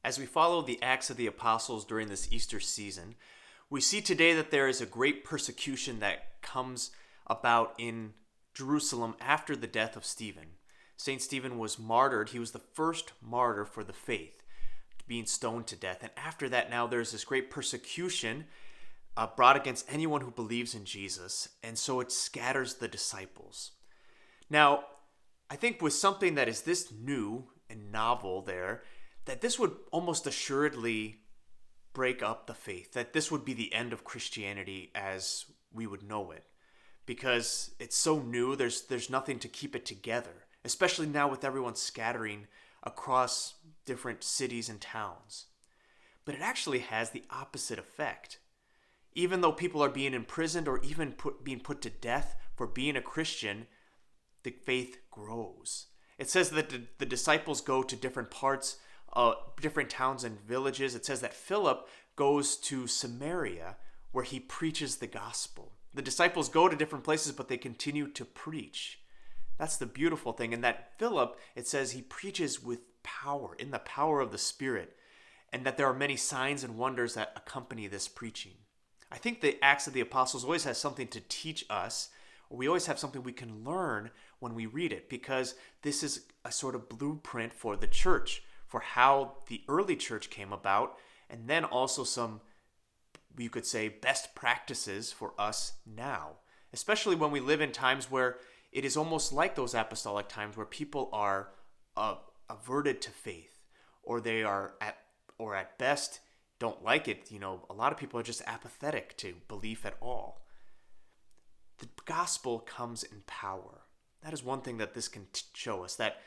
As we follow the Acts of the Apostles during this Easter season, we see today that there is a great persecution that comes about in Jerusalem after the death of Stephen. St. Stephen was martyred. He was the first martyr for the faith, being stoned to death. And after that, now there's this great persecution brought against anyone who believes in Jesus. And so it scatters the disciples. Now, I think with something that is this new and novel there, that this would almost assuredly break up the faith, that this would be the end of Christianity as we would know it. Because it's so new, there's nothing to keep it together, especially now with everyone scattering across different cities and towns. But it actually has the opposite effect. Even though people are being imprisoned or even being put to death for being a Christian, the faith grows. It says that the disciples go to different parts, different towns and villages. It says that Philip goes to Samaria where he preaches the gospel. The disciples go to different places, but they continue to preach. That's the beautiful thing. And that Philip, it says he preaches with power, in the power of the Spirit, and that there are many signs and wonders that accompany this preaching. I think the Acts of the Apostles always has something to teach us, or we always have something we can learn when we read it, because this is a sort of blueprint for the church, for how the early church came about, and then also some, you could say, best practices for us now, especially when we live in times where it is almost like those apostolic times where people are averted to faith, or they are at best don't like it. A lot of people are just apathetic to belief at all. The gospel comes in power. That is one thing that this can show us, that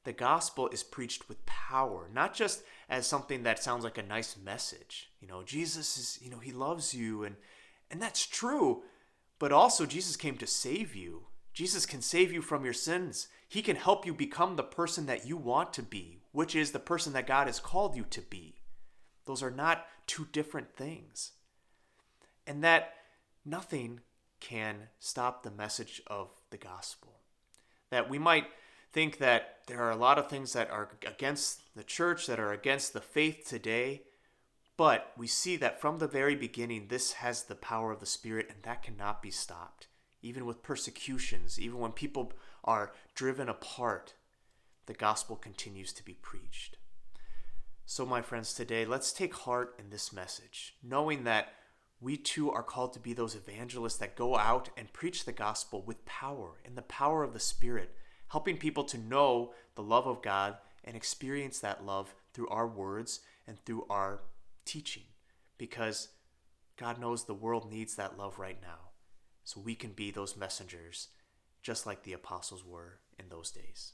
the gospel is preached with power, not just as something that sounds like a nice message. Jesus is, he loves you, and that's true, but also Jesus came to save you. Jesus can save you from your sins. He can help you become the person that you want to be, which is the person that God has called you to be. Those are not two different things. And that nothing can stop the message of the gospel. That we might think that there are a lot of things that are against the church, that are against the faith today, but we see that from the very beginning, this has the power of the Spirit, and that cannot be stopped. Even with persecutions, even when people are driven apart, the gospel continues to be preached. So, my friends, today, let's take heart in this message, knowing that we too are called to be those evangelists that go out and preach the gospel with power, in the power of the Spirit, helping people to know the love of God and experience that love through our words and through our teaching, because God knows the world needs that love right now. So we can be those messengers just like the apostles were in those days.